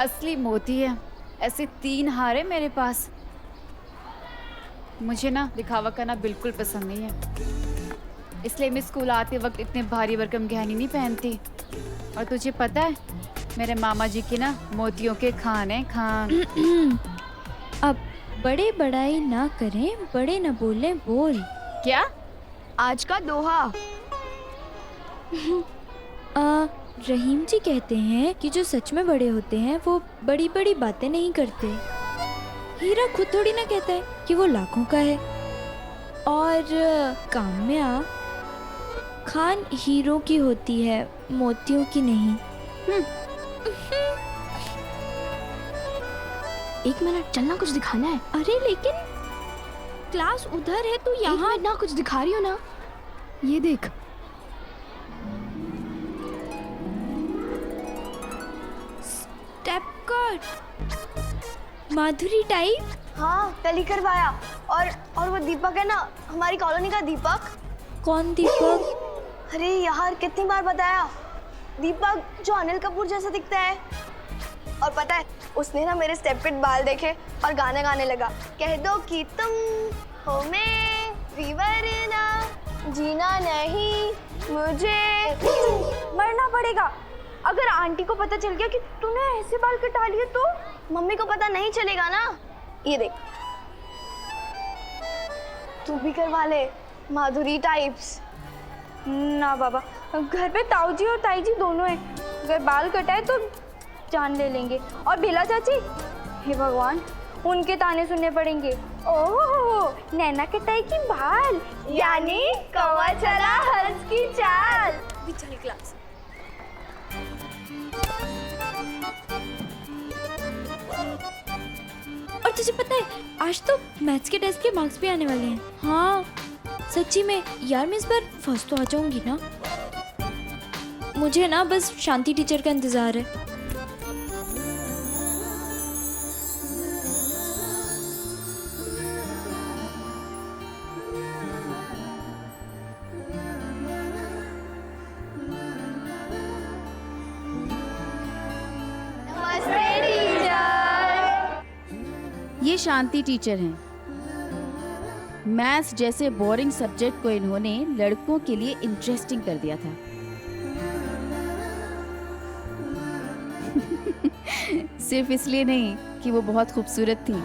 असली मोती है। ऐसे 3 हार है मेरे पास। मुझे ना दिखावा करना बिल्कुल पसंद नहीं है, इसलिए मैं स्कूल आते वक्त इतने भारी भरकम गहने नहीं पहनती। और तुझे पता है, मेरे मामा जी की ना मोतियों के खान है, खान। अब बड़े बड़ाई ना करें, बड़े न बोले बोल। क्या? आज का दोहा। रहीम जी कहते हैं कि जो सच में बड़े होते हैं वो बड़ी बड़ी बातें नहीं करते। हीरा खुद थोड़ी ना कहता है कि वो लाखों का है। और काम्या, खान हीरो की होती है, मोतियों की नहीं। एक मिनट, चलना, कुछ दिखाना है। अरे लेकिन क्लास उधर है, तू यहाँ यहाँ। ना कुछ दिखा रही हो ना, ये देख। स्टेप कट, माधुरी टाइप। हाँ, कल ही करवाया। और वो दीपक है ना, हमारी कॉलोनी का दीपक। कौन दीपक? अरे यार, कितनी बार बताया, दीपक जो अनिल कपूर जैसा दिखता है। और पता है, उसने ना मेरे स्टेप कट बाल देखे और गाना गाने लगा, कह दो कि तुम हो मैं विवरना, जीना नहीं मुझे, मरना पड़ेगा। अगर आंटी को पता चल गया कि तूने ऐसे बाल कटा लिए तो मम्मी को पता नहीं चलेगा ना। ये देख, तू भी करवा ले, माधुरी टाइप्स। ना बाबा, घर पे ताऊ जी और ताई जी दोनों हैं। अगर बाल कटाए तो जान ले लेंगे। और बेला चाची, हे भगवान, उनके ताने सुनने पड़ेंगे। ओह, नैना कटाई की बाल, यानी कौवा चला हंस की चाल। भी चल क्लास। और तुझे पता है, आज तो मैथ्स के टेस्ट के मार्क्स भी आने वाले हैं। हाँ सच्ची में यार, मैं इस बार फर्स्ट तो आ जाऊंगी ना। मुझे ना बस शांति टीचर का इंतजार है। नमस्ते टीचर। ये शांति टीचर हैं। मैथ्स जैसे बोरिंग सब्जेक्ट को इन्होंने लड़कों के लिए इंटरेस्टिंग कर दिया था। सिर्फ इसलिए नहीं कि वो बहुत खूबसूरत थी,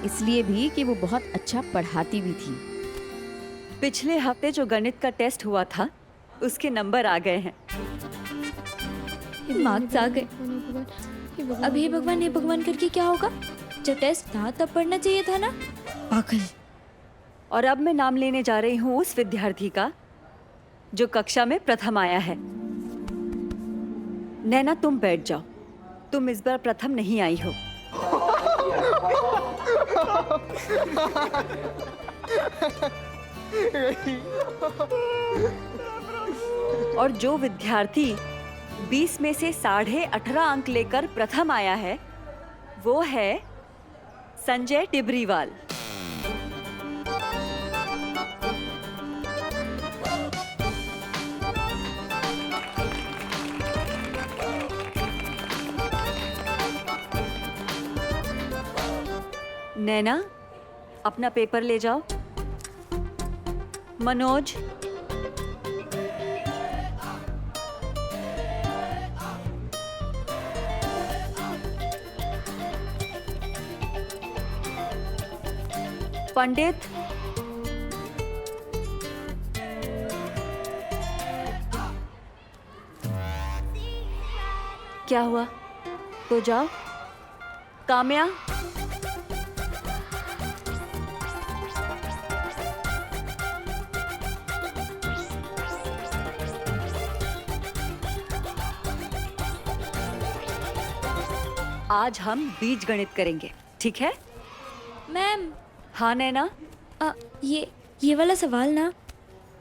इसलिए भी कि वो बहुत अच्छा पढ़ाती भी थी। पिछले हफ्ते जो गणित का टेस्ट हुआ था, उसके नंबर आ गए हैं। मार्क्स आ गए। अब हे भगवान करके क्या होगा? जब टेस्ट था तब पढ़ना चाहिए था ना, पागल। और अब मैं नाम लेने जा रही हूँ उस विद्यार्थी का जो कक्षा में प्रथम आया है। नैना, तुम बैठ जाओ। तुम इस बार प्रथम नहीं आई हो। और जो विद्यार्थी 20 में से 18.5 अंक लेकर प्रथम आया है, वो है संजय टिबरीवाल। नैना, अपना पेपर ले जाओ। मनोज, पंडित, क्या हुआ? तो जाओ। काम्या, आज हम बीज गणित करेंगे, ठीक है? मैम, हाँ नैना। ये वाला सवाल ना,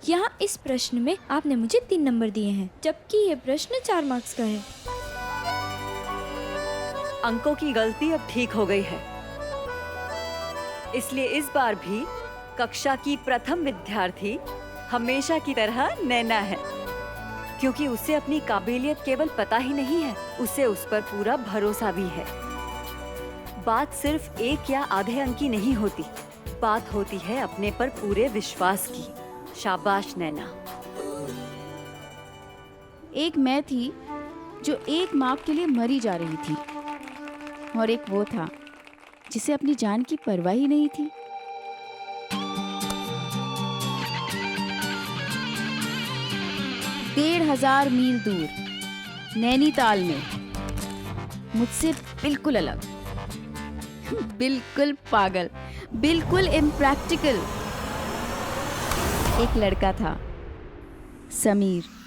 यहाँ इस प्रश्न में आपने मुझे 3 नंबर दिए हैं, जबकि ये प्रश्न 4 मार्क्स का है। अंकों की गलती अब ठीक हो गई है, इसलिए इस बार भी कक्षा की प्रथम विद्यार्थी हमेशा की तरह नैना है। क्योंकि उसे अपनी काबिलियत केवल पता ही नहीं है, उसे उस पर पूरा भरोसा भी है। बात सिर्फ 1 या आधे अंक की नहीं होती, बात होती है अपने पर पूरे विश्वास की। शाबाश नैना। एक मैं थी जो एक मार्क के लिए मरी जा रही थी, और एक वो था जिसे अपनी जान की परवाह ही नहीं थी। डेढ़ 1000 मील दूर नैनीताल में मुझसे बिल्कुल अलग, बिल्कुल पागल, बिल्कुल इम्प्रैक्टिकल एक लड़का था, समीर।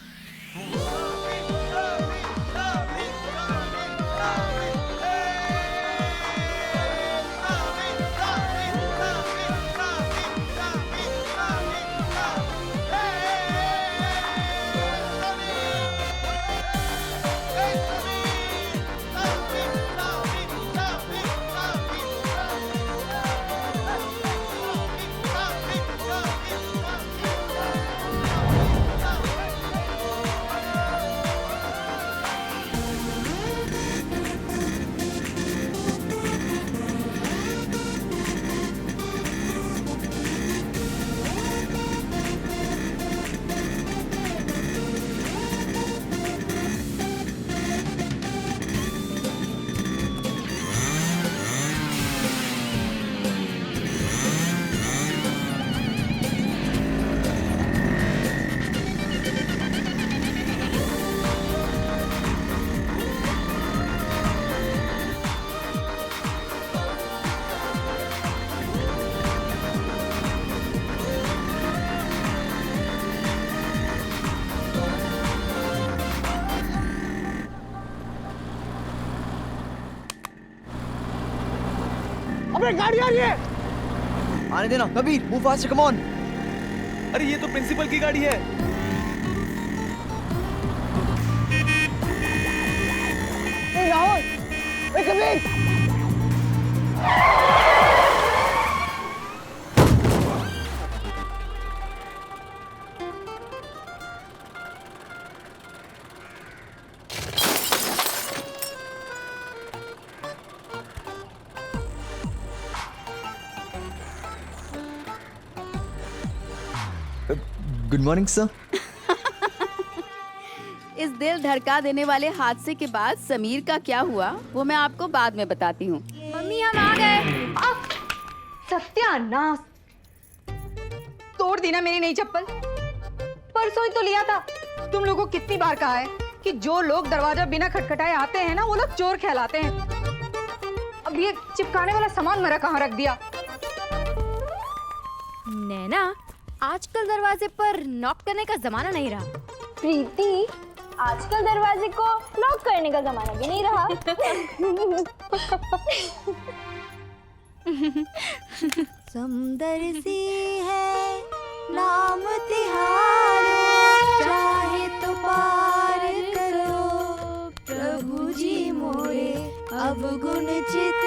अबे गाड़ी आ रही है। आने देना Kabir, move fast, come on. अरे ये तो प्रिंसिपल की गाड़ी है। ए राहुल, ए कबीर। Good morning sir. इस दिल धड़का देने वाले हादसे के बाद समीर का क्या हुआ वो मैं आपको बाद में बताती हूँ। मम्मी हम आ गए। सत्यानाश, तोड़ दी ना मेरी नई चप्पल। परसों ही तो लिया था। तुम लोगों को कितनी बार कहा है कि जो लोग दरवाजा बिना खटखटाए आते हैं ना, वो लोग चोर कहलाते हैं। अब ये चिपकाने वाला सामान मेरा कहाँ रख दिया? नैना, आजकल दरवाजे पर नॉक करने का जमाना नहीं रहा। प्रीति, आजकल दरवाजे को लॉक करने का जमाना भी नहीं रहा। समुंदर सी है नाम तिहारो, चाहे तो पार करो प्रभु जी मोरे, अब गुण चित।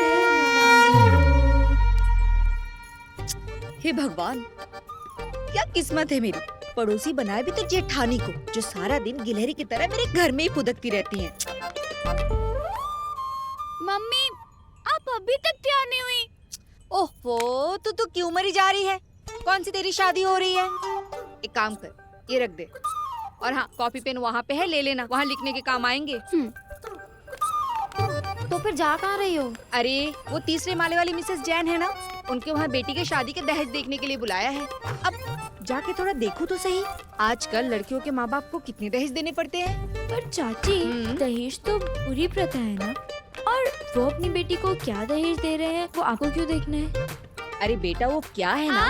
हे भगवान, क्या किस्मत है मेरी। पड़ोसी बनाए भी तो जेठानी को, जो सारा दिन गिलहरी की तरह मेरे घर में ही फुदकती रहती हैं। मम्मी, आप अभी तक तैयार नहीं हुई। ओहो, तू क्यों मरी जा रही है? कौन सी तेरी शादी हो रही है? एक काम कर, ये रख दे। और हाँ, कॉपी पेन वहाँ पे है, ले लेना, वहाँ लिखने के काम आएंगे। तो फिर जा कहाँ रही हो? अरे वो 3रे माले वाली मिसेस जैन है ना, उनके वहाँ बेटी के शादी के दहेज देखने के लिए बुलाया है। अब जाके थोड़ा देखो तो सही, आजकल लड़कियों के माँ बाप को कितने दहेज देने पड़ते हैं। पर चाची, दहेज तो बुरी प्रथा है ना, और वो अपनी बेटी को क्या दहेज दे रहे हैं वो आपको क्यों देखना है? अरे बेटा, वो क्या है ना,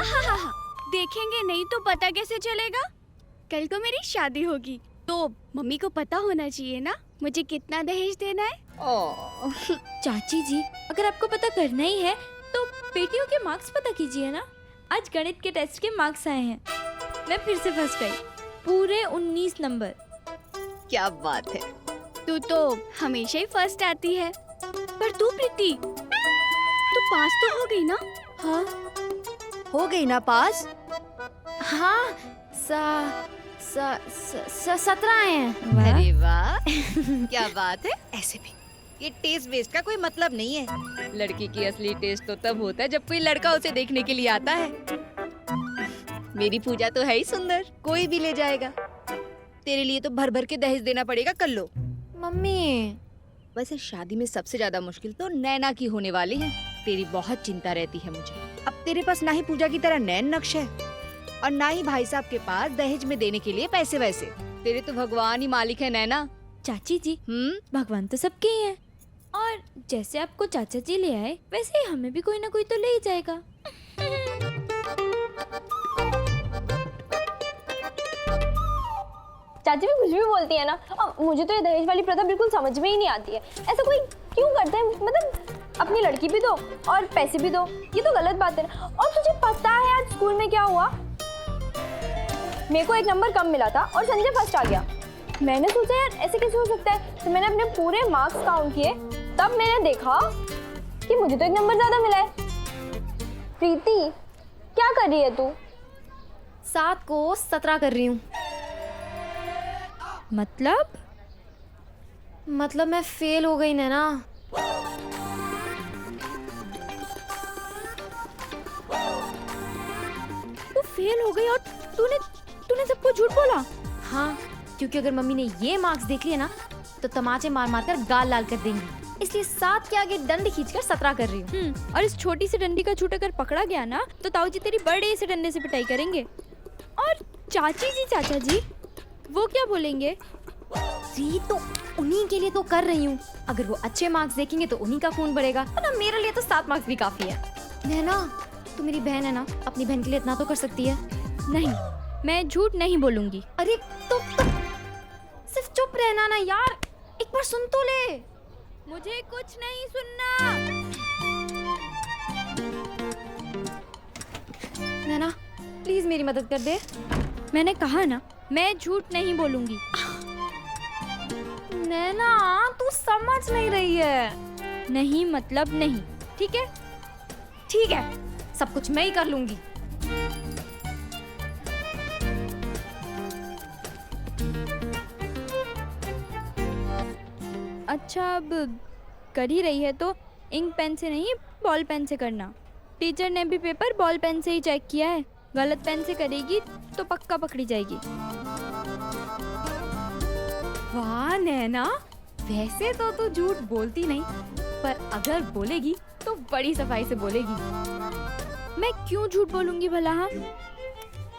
देखेंगे नहीं तो पता कैसे चलेगा? कल को मेरी शादी होगी तो मम्मी को पता होना चाहिए ना मुझे कितना दहेज देना है। चाची जी, अगर आपको पता करना ही है तो बेटियों के मार्क्स पता कीजिए ना। आज गणित के टेस्ट के मार्क्स आए हैं, मैं फिर से फर्स्ट आई, पूरे 19 नंबर। क्या बात है। तू तो हमेशा ही फर्स्ट आती है। पर तू प्रीति, तू पास तो हो गई ना? हाँ, हो गई ना पास। हाँ, 17 आए हैं। वाह। अरे वाह क्या बात है। ऐसे भी ये टेस्ट वेस्ट का कोई मतलब नहीं है। लड़की की असली टेस्ट तो तब होता है जब कोई लड़का उसे देखने के लिए आता है। मेरी पूजा तो है ही सुंदर, कोई भी ले जाएगा। तेरे लिए तो भर भर के दहेज देना पड़ेगा। कर लो। मम्मी, वैसे शादी में सबसे ज्यादा मुश्किल तो नैना की होने वाली है। तेरी बहुत चिंता रहती है मुझे। अब तेरे पास ना ही पूजा की तरह नैन नक्श है और ना ही भाई साहब के पास दहेज में देने के लिए पैसे वैसे। तेरे तो भगवान ही मालिक है नैना। चाची जी, भगवान तो सबके ही है, और जैसे आपको चाचा जी ले आए वैसे ही हमें भी कोई ना कोई तो ले ही जाएगा। चाची भी कुछ भी बोलती है ना। अब मुझे तो ये दहेज वाली प्रथा बिल्कुल समझ में ही नहीं आती है। ऐसा कोई क्यों करता है? मतलब अपनी लड़की भी दो और पैसे भी दो, ये तो गलत बात है ना। और तुझे पता है आज स्कूल में क्या हुआ? मेरे को एक नंबर कम मिला था और संजय फर्स्ट आ गया। मैंने सोचा यार ऐसे कैसे हो सकता है, तो मैंने अपने पूरे मार्क्स काउंट किए, तब मैंने देखा कि मुझे तो एक नंबर ज्यादा मिला है। प्रीति, क्या कर रही है तू? 7 को 17 कर रही हूँ। मतलब मैं फेल हो गई ना। तू फेल हो गई और तूने सबको झूठ बोला? हाँ, क्योंकि अगर मम्मी ने ये मार्क्स देख लिए ना तो तमाचे मार मार कर गाल लाल कर देंगी, इसलिए 7 के आगे डंडे खींचकर 17 कर रही हूँ। और इस छोटी सी डंडी का झूठ अगर पकड़ा गया ना तो ताऊ जी तेरी बड़े से डंडे से पिटाई करेंगे। और चाची जी, चाचा जी वो क्या बोलेंगे? जी तो उन्हीं के लिए तो कर रही हूँ। अगर वो अच्छे मार्क्स देखेंगे तो उन्हीं का खून बढ़ेगा, ना मेरे लिए तो 7 मार्क्स भी काफी है। नैना, तू मेरी बहन है ना, अपनी बहन के लिए इतना तो कर सकती है। नहीं, मैं झूठ नहीं बोलूंगी। अरे तो सिर्फ चुप रहना ना यार, एक बार सुन तो ले। मुझे कुछ नहीं सुनना। नैना प्लीज मेरी मदद कर दे। मैंने कहा ना, मैं झूठ नहीं बोलूंगी। नैना तू समझ नहीं रही है। नहीं मतलब नहीं, ठीक है? ठीक है, सब कुछ मैं ही कर लूंगी। अच्छा, अब कर ही रही है तो इंक पेन से नहीं, बॉल पेन से करना। टीचर ने भी पेपर बॉल पेन से ही चेक किया है। गलत पेन से करेगी तो पक्का पकड़ी जाएगी। वाह नैना, वैसे तो तू झूठ बोलती नहीं, पर अगर बोलेगी तो बड़ी सफाई से बोलेगी। मैं क्यों झूठ बोलूंगी भला? हाँ,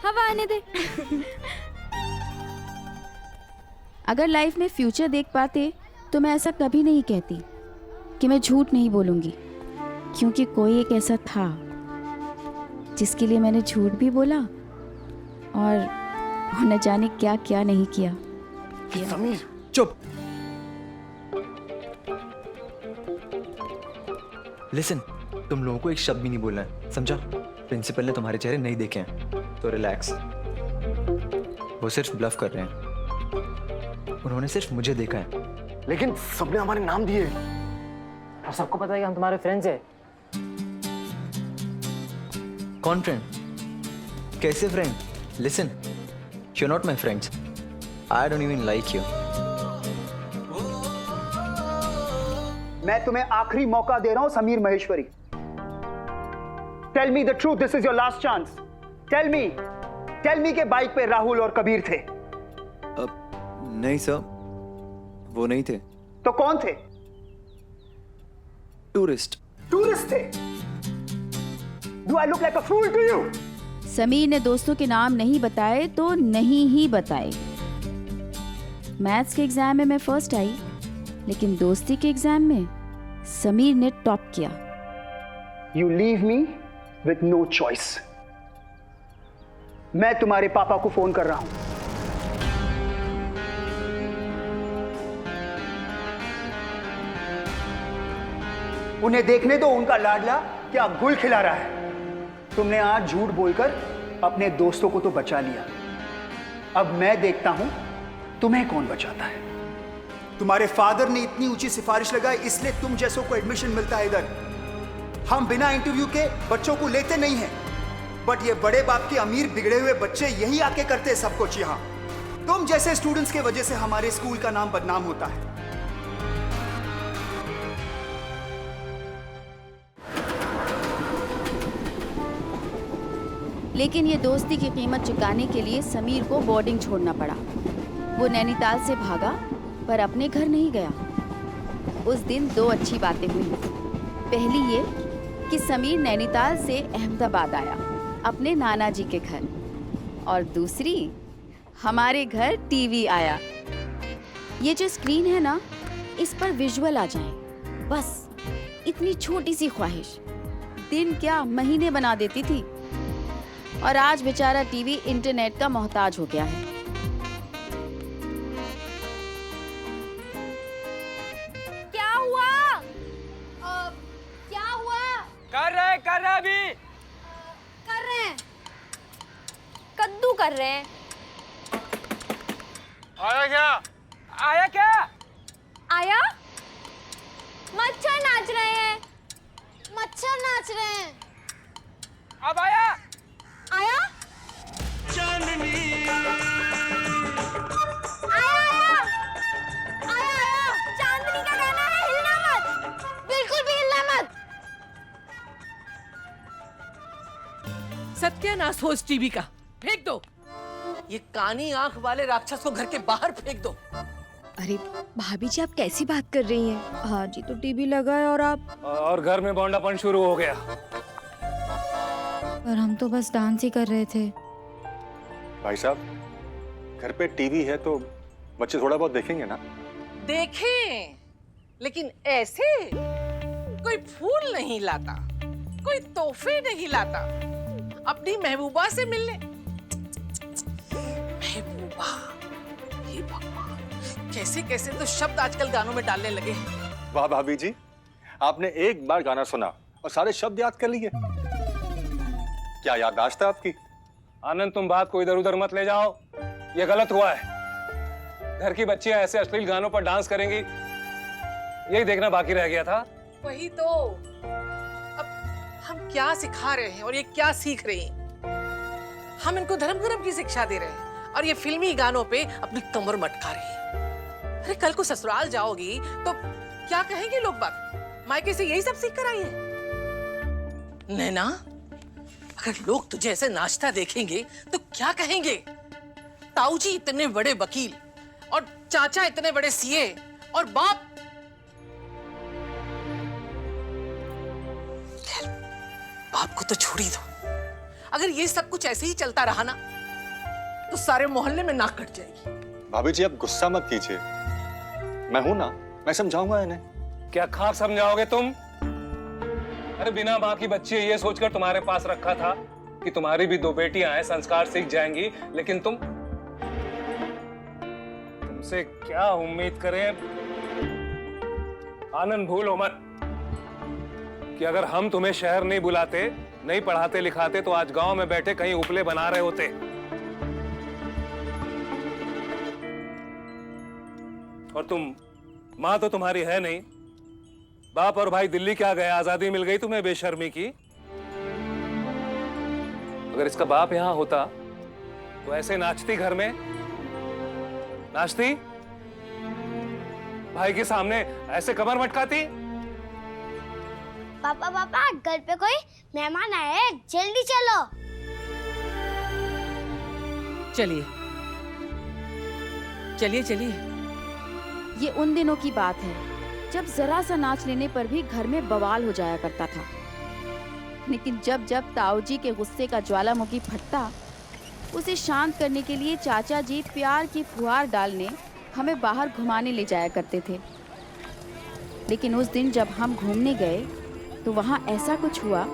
हवा आने दे। अगर लाइफ में फ्यूचर देख पाते तो मैं ऐसा कभी नहीं कहती कि मैं झूठ नहीं बोलूँगी, क्योंकि कोई एक ऐसा था जिसके लिए मैंने झूठ भी बोला और न जाने क्या क्या नहीं किया। समीर चुप। लिसन, तुम लोगों को एक शब्द भी नहीं बोलना है, समझा? प्रिंसिपल ने तुम्हारे चेहरे नहीं देखे हैं, तो रिलैक्स। वो सिर्फ ब्लफ कर रहे हैं। उन्होंने सिर्फ मुझे देखा है। लेकिन सबने हमारे नाम दिए और सबको पता है कि हम तुम्हारे फ्रेंड्स हैं। कौन फ्रेंड? कैसे friend? Listen, you're not my friends. I don't even like you. मैं तुम्हें आखिरी मौका दे रहा हूं Sameer Maheshwari. Tell me the truth, this is your last chance. Tell me के बाइक पे राहुल और कबीर थे। नहीं सर, वो नहीं थे। तो कौन थे? टूरिस्ट थे। Do I look like a fool to you? Sameer ने दोस्तों के नाम नहीं बताए तो नहीं ही बताए। मैथ्स के एग्जाम में मैं फर्स्ट आई, लेकिन दोस्ती के एग्जाम में समीर ने टॉप किया। You leave me with no choice. मैं तुम्हारे पापा को फोन कर रहा हूं। उन्हें देखने दो, उनका लाडला क्या गुल खिला रहा है। तुमने आज झूठ बोलकर अपने दोस्तों को तो बचा लिया, अब मैं देखता हूं तुम्हें कौन बचाता है। तुम्हारे फादर ने इतनी ऊंची सिफारिश लगाई, इसलिए तुम जैसों को एडमिशन मिलता है इधर। हम बिना इंटरव्यू के बच्चों को लेते नहीं हैं, बट ये बड़े बाप के अमीर बिगड़े हुए बच्चे यही आके करते हैं सब कुछ यहाँ। तुम जैसे स्टूडेंट्स के वजह से हमारे स्कूल का नाम बदनाम होता है। लेकिन ये दोस्ती की कीमत चुकाने के लिए समीर को बोर्डिंग छोड़ना पड़ा। वो नैनीताल से भागा पर अपने घर नहीं गया। उस दिन दो अच्छी बातें हुई। पहली ये कि समीर नैनीताल से अहमदाबाद आया अपने नाना जी के घर, और दूसरी हमारे घर टीवी आया। ये जो स्क्रीन है ना, इस पर विजुअल आ जाए, बस इतनी छोटी सी ख्वाहिश दिन क्या महीने बना देती थी। और आज बेचारा टीवी इंटरनेट का मोहताज हो गया है। क्या हुआ? क्या हुआ? कर रहे अभी। कर रहे हैं, कद्दू कर रहे हैं। आया क्या? आया? मच्छर नाच रहे हैं, मच्छर नाच रहे हैं। अब आया? आया? आया। चांदनी का गाना है, हिलना मत, बिल्कुल भी हिलना मत। सत्यानाश हो इस टीवी का, फेंक दो। ये कानी आंख वाले राक्षस को घर के बाहर फेंक दो। अरे भाभी जी, आप कैसी बात कर रही हैं? हाँ जी, तो टीवी लगा है और आप। और घर में बौंडापन शुरू हो गया। पर हम तो बस डांस ही कर रहे थे। भाई साहब, घर पे टीवी है तो बच्चे थोड़ा बहुत देखेंगे ना। देखें, लेकिन ऐसे कोई फूल नहीं लाता, कोई तोहफे नहीं लाता अपनी महबूबा से मिलने। महबूबा, हे भगवान, कैसे कैसे तो शब्द आजकल गानों में डालने लगे हैं। वाह भाभी जी, आपने एक बार गाना सुना और सारे शब्द याद कर लिए। क्या याददाश्त है आपकी? आनंद, तुम बात को इधर उधर मत ले जाओ, ये गलत हुआ है। घर की बच्चियां ऐसे अश्लील गानों पर डांस करेंगी, यही देखना बाकी रह गया था। वही तो, अब हम क्या सिखा रहे हैं और ये क्या सीख रहे हैं? हम इनको धर्म कर्म की शिक्षा दे रहे हैं और ये फिल्मी गानों पे अपनी कमर मटका रहे हैं। अरे कल को ससुराल जाओगी तो क्या कहेंगे लोग बात? मायके से यही सब सीख कर आई है? नैना, अगर लोग तुझे ऐसे नाचता देखेंगे तो क्या कहेंगे? ताऊ जी इतने बड़े वकील और चाचा इतने बड़े सीए और बाप। खैर, बाप को तो छोड़ ही दो। अगर ये सब कुछ ऐसे ही चलता रहा ना तो सारे मोहल्ले में नाक कट जाएगी। भाभी जी, आप गुस्सा मत कीजिए, मैं हूं ना, मैं समझाऊंगा इन्हें। क्या खाक समझाओगे तुम? अरे बिना माँ की बच्ची ये सोचकर तुम्हारे पास रखा था कि तुम्हारी भी दो बेटियां हैं, संस्कार सीख जाएंगी, लेकिन तुमसे क्या उम्मीद करें? आनंद, भूलो मत कि अगर हम तुम्हें शहर नहीं बुलाते, नहीं पढ़ाते लिखाते, तो आज गांव में बैठे कहीं उपले बना रहे होते। और तुम, माँ तो तुम्हारी है नहीं, बाप और भाई दिल्ली क्या गए, आजादी मिल गई तुम्हें बेशर्मी की। अगर इसका बाप यहां होता तो ऐसे नाचती घर में, नाचती भाई के सामने ऐसे कमर मटकाती। पापा पापा, घर पे कोई मेहमान आए हैं, जल्दी चलो। चलिए चलिए चलिए। ये उन दिनों की बात है जब जरा सा नाच लेने पर भी घर में बवाल हो जाया करता था। लेकिन जब जब ताऊ जी के गुस्से का ज्वालामुखी फटता, उसे शांत करने के लिए चाचा जी प्यार की फुहार डालने हमें बाहर घुमाने ले जाया करते थे। लेकिन उस दिन जब हम घूमने गए तो वहाँ ऐसा कुछ हुआ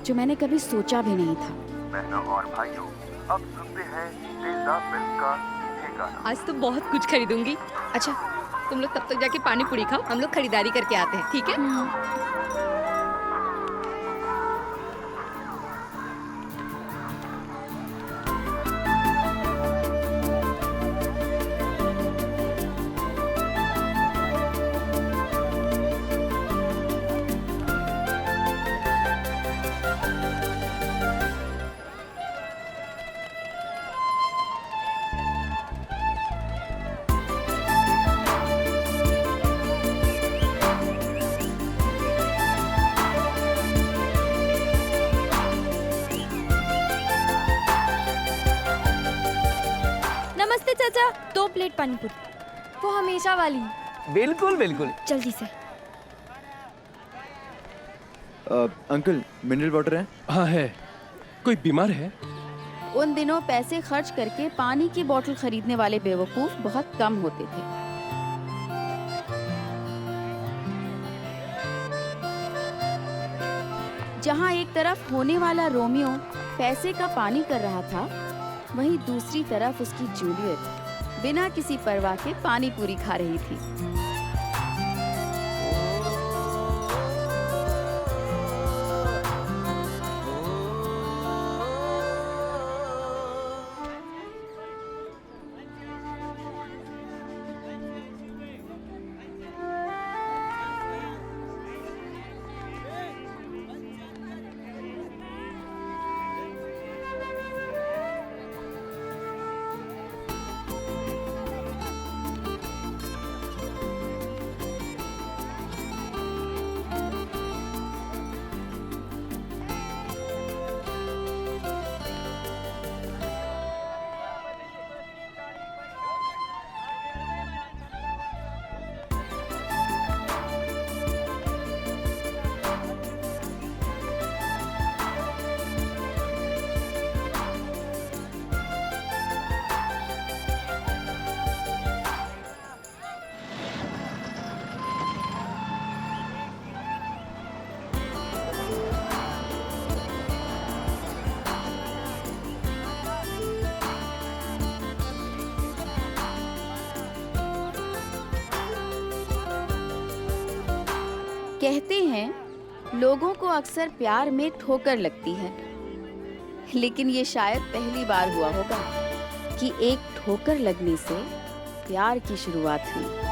जो मैंने कभी सोचा भी नहीं था। बहनों और भाइयों, अब सुनते हैं तेजा फिल्म का ये गाना। आज तो बहुत कुछ खरीदूंगी। अच्छा, तुम लोग तब तक जाके पानी पूरी खाओ, हम लोग खरीदारी करके आते हैं, ठीक है? नमस्ते चाचा, 2 प्लेट पानी पूरी। वो हमेशा वाली। बिल्कुल बिल्कुल। जल्दी से। अंकल मिनरल वाटर है? हाँ है। कोई बीमार है? उन दिनों पैसे खर्च करके पानी की बोतल खरीदने वाले बेवकूफ बहुत कम होते थे। जहाँ एक तरफ होने वाला रोमियो पैसे का पानी कर रहा था, वहीं दूसरी तरफ उसकी जूलियट बिना किसी परवाह के पानी पूरी खा रही थी। कहते हैं लोगों को अक्सर प्यार में ठोकर लगती है, लेकिन ये शायद पहली बार हुआ होगा कि एक ठोकर लगने से प्यार की शुरुआत हुई।